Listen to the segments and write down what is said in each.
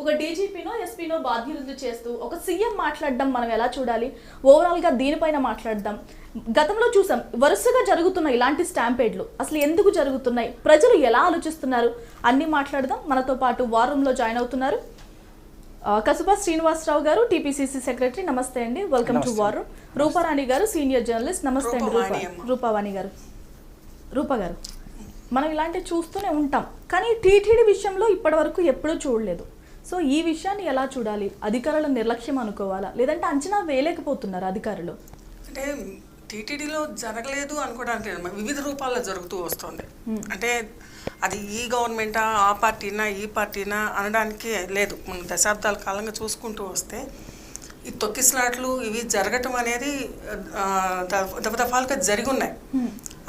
ఒక డీజీపీనో ఎస్పీనో బాధ్యతలు చేస్తూ ఒక సీఎం మాట్లాడడం మనం ఎలా చూడాలి? ఓవరాల్గా దీనిపైన మాట్లాడదాం. గతంలో చూసాం వరుసగా జరుగుతున్న ఇలాంటి స్టాంపేడ్లు అసలు ఎందుకు జరుగుతున్నాయి, ప్రజలు ఎలా ఆలోచిస్తున్నారు అన్నీ మాట్లాడదాం. మనతో పాటు వార్ రూమ్లో జాయిన్ అవుతున్నారు కసుబా శ్రీనివాసరావు గారు, టీపీసీసీ సెక్రటరీ. నమస్తే అండి, welcome to war room. Rooparani గారు, సీనియర్ జర్నలిస్ట్. నమస్తే అండి రూపావాణి గారు. రూపా గారు, మనం ఇలాంటివి చూస్తూనే ఉంటాం, కానీ టీటీడీ విషయంలో ఇప్పటివరకు ఎప్పుడూ చూడలేదు. సో ఈ విషయాన్ని ఎలా చూడాలి? అధికారుల నిర్లక్ష్యం అనుకోవాలా, లేదంటే అంచనా వేయలేకపోతున్నారు అధికారులు? అంటే టీటీడీలో జరగలేదు అనుకోవడానికి వివిధ రూపాల్లో జరుగుతూ వస్తుంది. అంటే అది ఈ గవర్నమెంటా, ఆ పార్టీనా, ఈ పార్టీనా అనడానికి లేదు. మనం దశాబ్దాల కాలంగా చూసుకుంటూ వస్తే ఈ తొక్కిసలాట్లు ఇవి జరగటం అనేది దఫదఫాలుగా జరిగి ఉన్నాయి.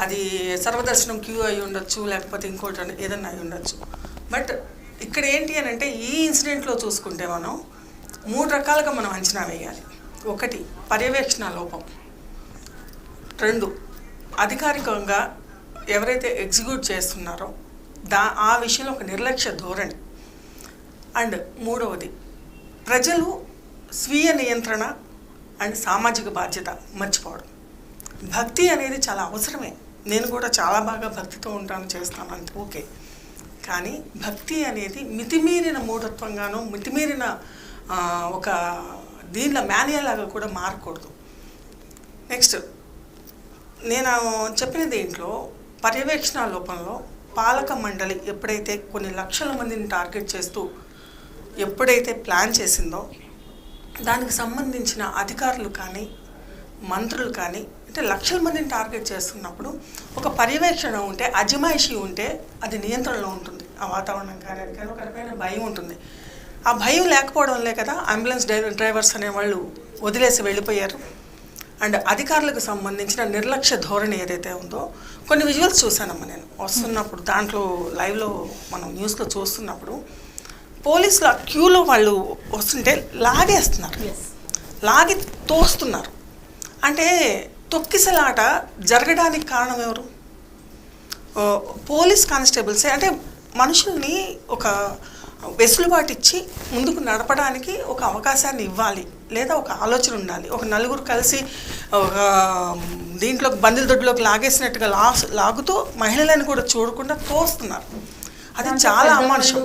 అది సర్వదర్శనం క్యూ అయి ఉండొచ్చు, లేకపోతే ఇంకోటి ఏదన్నా అయి ఉండొచ్చు. బట్ ఇక్కడ ఏంటి అని అంటే ఈ ఇన్సిడెంట్లో చూసుకుంటే మనం 3 రకాలుగా మనం అంచనా వేయాలి. 1, పర్యవేక్షణ లోపం. 2, అధికారికంగా ఎవరైతే ఎగ్జిక్యూట్ చేస్తున్నారో ఆ విషయంలో ఒక నిర్లక్ష్య ధోరణి. అండ్ 3వది, ప్రజలు స్వీయ నియంత్రణ అండ్ సామాజిక బాధ్యత మర్చిపోవడం. భక్తి అనేది చాలా అవసరమే. నేను కూడా చాలా బాగా భక్తితో ఉంటాను, చేస్తాను, అంతే ఓకే. కానీ భక్తి అనేది మితిమీరిన మూఢత్వంగానో, మితిమీరిన ఒక దీనిలో మాన్యాలాగా కూడా మారకూడదు. నెక్స్ట్, నేను చెప్పిన దీంట్లో పర్యవేక్షణ లోపంలో పాలక మండలి ఎప్పుడైతే కొన్ని లక్షల మందిని టార్గెట్ చేస్తూ ఎప్పుడైతే ప్లాన్ చేసిందో దానికి సంబంధించిన అధికారులు కానీ మంత్రులు కానీ, అంటే లక్షల మందిని టార్గెట్ చేస్తున్నప్పుడు ఒక పర్యవేక్షణ ఉంటే, అజమాయిషీ ఉంటే అది నియంత్రణలో ఉంటుంది. ఆ వాతావరణం కానీ అది కానీ ఒక రకమైన భయం ఉంటుంది. ఆ భయం లేకపోవడంలే కదా అంబులెన్స్ డ్రైవర్స్ అనేవాళ్ళు వదిలేసి వెళ్ళిపోయారు. అండ్ అధికారులకు సంబంధించిన నిర్లక్ష్య ధోరణి ఏదైతే ఉందో, కొన్ని విజువల్స్ చూశానమ్మా నేను వస్తున్నప్పుడు, దాంట్లో లైవ్లో మనం న్యూస్లో చూస్తున్నప్పుడు పోలీసులు ఆ క్యూలో వాళ్ళు వస్తుంటే లాగేస్తున్నారు, లాగి తోస్తున్నారు. అంటే తొక్కిసలాట జరగడానికి కారణం ఎవరు? పోలీస్ కానిస్టేబుల్సే. అంటే మనుషుల్ని ఒక వెసులుబాటు ఇచ్చి ముందుకు నడపడానికి ఒక అవకాశాన్ని ఇవ్వాలి, లేదా ఒక ఆలోచన ఉండాలి. ఒక నలుగురు కలిసి ఒక దీంట్లో బందిల దొడ్లోకి లాగేసినట్టుగా లాగుతూ మహిళలను కూడా చూడకుండా తోస్తున్నారు. అది చాలా అమానుషం,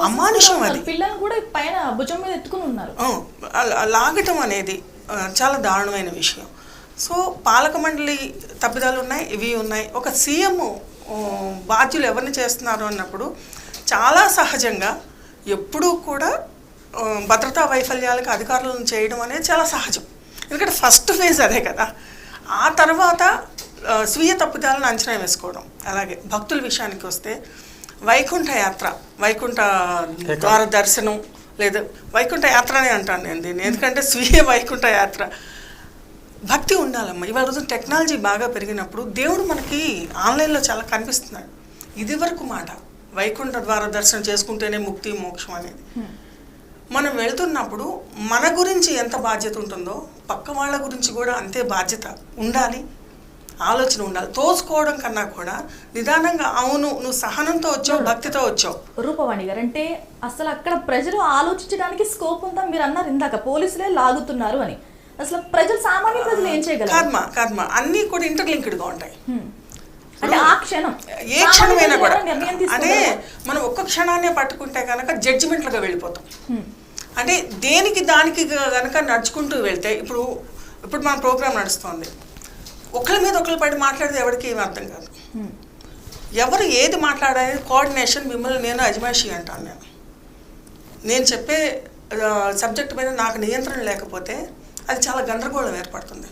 అమానుషం. అది పిల్లలు కూడా పైన భుజం మీద ఎత్తుకుని ఉన్నారు. లాగటం అనేది చాలా దారుణమైన విషయం. సో పాలక మండలి తప్పిదాలు ఉన్నాయి, ఇవి ఉన్నాయి. ఒక సీఎం బాధ్యులు ఎవరిని చేస్తున్నారు అన్నప్పుడు చాలా సహజంగా ఎప్పుడూ కూడా భద్రతా వైఫల్యాలకు అధికారులను చేయడం అనేది చాలా సహజం. ఎందుకంటే ఫస్ట్ ఫేజ్ అదే కదా. ఆ తర్వాత స్వీయ తప్పిదాలను అంచనా వేసుకోవడం. అలాగే భక్తుల విషయానికి వస్తే వైకుంఠ యాత్ర, వైకుంఠ ద్వార దర్శనం, లేదా వైకుంఠ యాత్ర అని అంటాను నేను దీన్ని, ఎందుకంటే స్వీయ వైకుంఠ యాత్ర. భక్తి ఉండాలమ్మా. ఇవాళ రోజు టెక్నాలజీ బాగా పెరిగినప్పుడు దేవుడు మనకి ఆన్లైన్లో చాలా కనిపిస్తున్నాడు. ఇది వరకు మాట వైకుంఠ ద్వార దర్శనం చేసుకుంటేనే ముక్తి మోక్షం అనేది. మనం వెళ్తున్నప్పుడు మన గురించి ఎంత బాధ్యత ఉంటుందో పక్క వాళ్ళ గురించి కూడా అంతే బాధ్యత ఉండాలి, ఆలోచన ఉండాలి. తోసుకోవడం కన్నా కూడా నిదానంగా, అవును నువ్వు సహనంతో వచ్చావు, భక్తితో వచ్చావు. రూపవాణి గారు, అంటే అసలు అక్కడ ప్రజలు ఆలోచించడానికి స్కోప్ ఉందా? మీరు అన్నారు ఇందాక పోలీసులే లాగుతున్నారు అని. అసలు ప్రజలు, సామాన్య ప్రజలు ఏం చేయగలరు? కర్మ అన్నీ కూడా ఇంటర్లింక్డ్గా ఉంటాయి. అంటే ఆ క్షణం, ఏ క్షణమైనా కూడా, అంటే మనం ఒక్క క్షణాన్నే పట్టుకుంటే కనుక జడ్జిమెంట్లుగా వెళ్ళిపోతాం. అంటే దేనికి దానికి కనుక నడుచుకుంటూ వెళ్తే, ఇప్పుడు మన ప్రోగ్రామ్ నడుస్తుంది, ఒకరి మీద ఒకరు పడి మాట్లాడితే ఎవరికి ఏమి అర్థం కాదు. ఎవరు ఏది మాట్లాడాలి కోఆర్డినేషన్. మిమ్మల్ని నేను అజమాయిషి అంటాను. నేను చెప్పే సబ్జెక్ట్ మీద నాకు నియంత్రణ లేకపోతే అది చాలా గందరగోళం ఏర్పడుతుంది.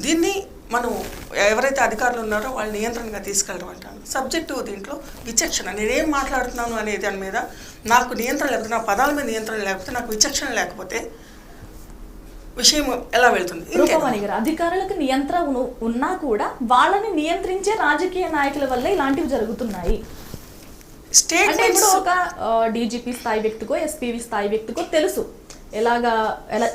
దీన్ని మనం ఎవరైతే అధికారులు ఉన్నారో వాళ్ళు నియంత్రణగా తీసుకెళ్ళడం అంటాను. సబ్జెక్టు దీంట్లో విచక్షణ, నేనేం మాట్లాడుతున్నాను అనే దాని మీద నాకు నియంత్రణ లేకపోతే, నా పదాల మీద నియంత్రణ లేకపోతే, నాకు విచక్షణ లేకపోతే విషయం ఎలా వెళ్తుంది? అధికారులకు నియంత్రణ ఉన్నా కూడా వాళ్ళని నియంత్రించే రాజకీయ నాయకుల వల్ల ఇలాంటివి జరుగుతున్నాయి. స్టేట్మెంట్స్ ఒక డీజీపీ స్థాయి వ్యక్తికో, ఎస్పీవి స్థాయి వ్యక్తికో తెలుసు ఎలా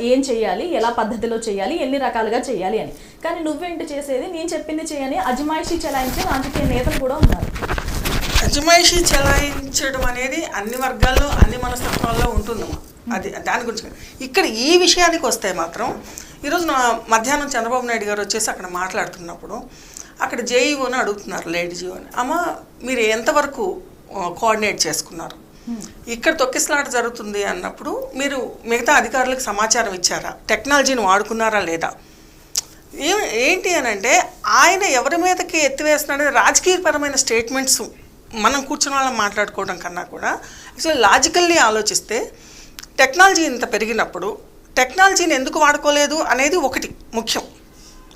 ఏం చేయాలి, ఎలా పద్ధతిలో చేయాలి, ఎన్ని రకాలుగా చేయాలి అని. కానీ నువ్వేంటి చేసేది, నేను చెప్పింది చేయని అజమాయిషీ చెలాయించే రాజకీయ నేతలు కూడా ఉన్నారు. అజమాయిషీ చెలాయించడం అనేది అన్ని వర్గాల్లో, అన్ని మనస్తత్వాలు రాష్ట్రాల్లో ఉంటుందమ్మా. అది దాని గురించి ఇక్కడ ఈ విషయానికి వస్తే మాత్రం ఈరోజు మధ్యాహ్నం చంద్రబాబు నాయుడు గారు వచ్చేసి అక్కడ మాట్లాడుతున్నప్పుడు అక్కడ జేఈఓని అడుగుతున్నారు, లేడీ జీఓని, అమ్మ మీరు ఎంతవరకు కోఆర్డినేట్ చేసుకున్నారు, ఇక్కడ తొక్కిసలాట జరుగుతుంది అన్నప్పుడు మీరు మిగతా అధికారులకు సమాచారం ఇచ్చారా, టెక్నాలజీని వాడుకున్నారా లేదా, ఏంటి అని అంటే ఆయన ఎవరి మీదకి ఎత్తివేస్తున్నాడు రాజకీయపరమైన స్టేట్మెంట్స్ మనం కూర్చున్న వాళ్ళని మాట్లాడుకోవడం కన్నా కూడా యాక్చువల్లీ లాజికల్లీ ఆలోచిస్తే టెక్నాలజీ ఇంత పెరిగినప్పుడు టెక్నాలజీని ఎందుకు వాడుకోలేదు అనేది ఒకటి ముఖ్యం,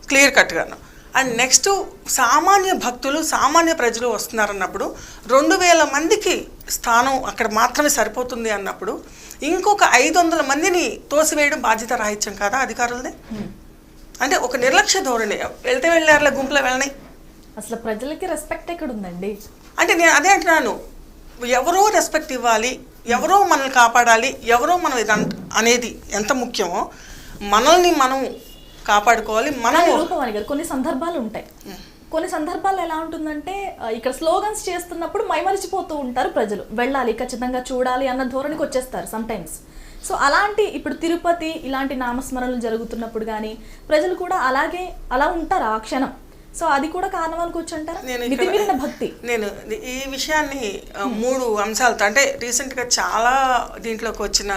క్లియర్ కట్గాను. అండ్ నెక్స్ట్ సామాన్య భక్తులు సామాన్య ప్రజలు వస్తున్నారన్నప్పుడు 2000 మందికి స్థానం అక్కడ మాత్రమే సరిపోతుంది అన్నప్పుడు ఇంకొక 500 మందిని తోసివేయడం బాధ్యత రాహిత్యం కాదా అధికారులదే? అంటే ఒక నిర్లక్ష్య ధోరణి, వెళ్తే వెళ్ళారులే గుంపులో వెళ్ళని. అసలు ప్రజలకి రెస్పెక్ట్ ఎక్కడ ఉందండి? అంటే నేను అదే అంటున్నాను, ఎవరో రెస్పెక్ట్ ఇవ్వాలి, ఎవరో మనల్ని కాపాడాలి, ఎవరో మనం అనేది ఎంత ముఖ్యమో మనల్ని మనం కాపాడుకోవాలి. మనం రూపవాణి గారు కొన్ని సందర్భాలు ఉంటాయి, కొన్ని సందర్భాలు ఎలా ఉంటుందంటే ఇక్కడ స్లోగన్స్ చేస్తున్నప్పుడు మైమరిచిపోతూ ఉంటారు ప్రజలు, వెళ్ళాలి ఖచ్చితంగా చూడాలి అన్న ధోరణికి వచ్చేస్తారు సమ్ టైమ్స్. సో అలాంటి ఇప్పుడు తిరుపతి ఇలాంటి నామస్మరణలు జరుగుతున్నప్పుడు కానీ ప్రజలు కూడా అలా ఉంటారు ఆ క్షణం. సో అది కూడా కారణం అనుకోవచ్చు అంటారా? మితిమీరిన భక్తి. నేను ఈ విషయాన్ని 3 అంశాలతో అంటే రీసెంట్గా చాలా దీంట్లోకి వచ్చిన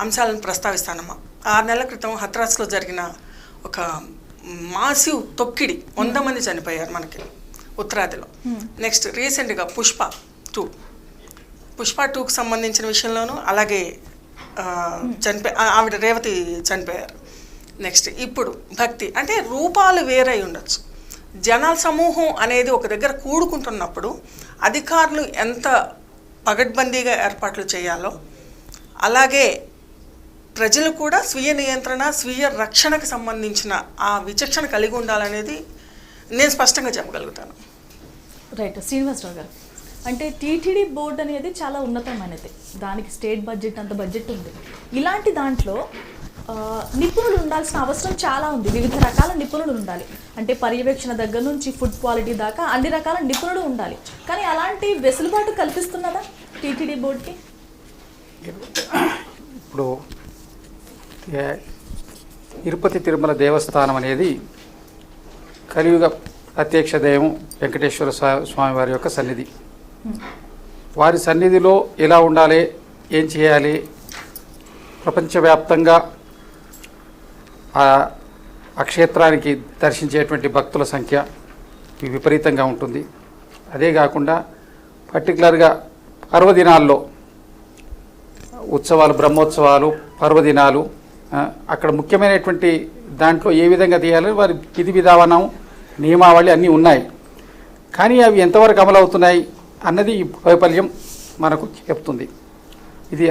అంశాలను ప్రస్తావిస్తానమ్మా. 6 నెలల క్రితం హత్రాస్లో జరిగిన ఒక మాసివ్ తొక్కిడి, 100 మంది చనిపోయారు మనకి ఉత్తరాదిలో. నెక్స్ట్ రీసెంట్గా పుష్ప 2కి సంబంధించిన విషయంలోనూ అలాగే ఆవిడ రేవతి చనిపోయారు. నెక్స్ట్ ఇప్పుడు భక్తి అంటే రూపాలు వేరై ఉండొచ్చు, జనాల సమూహం అనేది ఒక దగ్గర కూడుకుంటున్నప్పుడు అధికారులు ఎంత పగడ్బందీగా ఏర్పాట్లు చేయాలో అలాగే ప్రజలు కూడా స్వీయ నియంత్రణ స్వీయ రక్షణకు సంబంధించిన ఆ విచక్షణ కలిగి ఉండాలనేది నేను స్పష్టంగా చెప్పగలుగుతాను. రైట్. శ్రీనివాసరావు గారు, అంటే టీటీడీ బోర్డు అనేది చాలా ఉన్నతమైనది, దానికి స్టేట్ బడ్జెట్ అంత బడ్జెట్ ఉంది. ఇలాంటి దాంట్లో నిపుణులు ఉండాల్సిన అవసరం చాలా ఉంది, వివిధ రకాల నిపుణులు ఉండాలి. అంటే పర్యవేక్షణ దగ్గర నుంచి ఫుడ్ క్వాలిటీ దాకా అన్ని రకాల నిపుణులు ఉండాలి. కానీ అలాంటి వెసులుబాటు కల్పిస్తున్నదా టీటీడీ బోర్డుకి? ఇప్పుడు తిరుపతి తిరుమల దేవస్థానం అనేది కలియుగ ప్రత్యక్ష దైవం వెంకటేశ్వర స్వామి వారి యొక్క సన్నిధి. వారి సన్నిధిలో ఎలా ఉండాలి, ఏం చేయాలి, ప్రపంచవ్యాప్తంగా ఆ క్షేత్రానికి దర్శించేటువంటి భక్తుల సంఖ్య విపరీతంగా ఉంటుంది. అదే కాకుండా పర్టికులర్గా పర్వదినాల్లో ఉత్సవాలు, బ్రహ్మోత్సవాలు, పర్వదినాలు అక్కడ ముఖ్యమైనటువంటి దాంట్లో ఏ విధంగా తీయాలి వారి విధి విధానం నియమావళి అన్నీ ఉన్నాయి. కానీ అవి ఎంతవరకు అమలు అవుతున్నాయి అన్నది ఈ వైఫల్యం మనకు చెప్తుంది. ఇది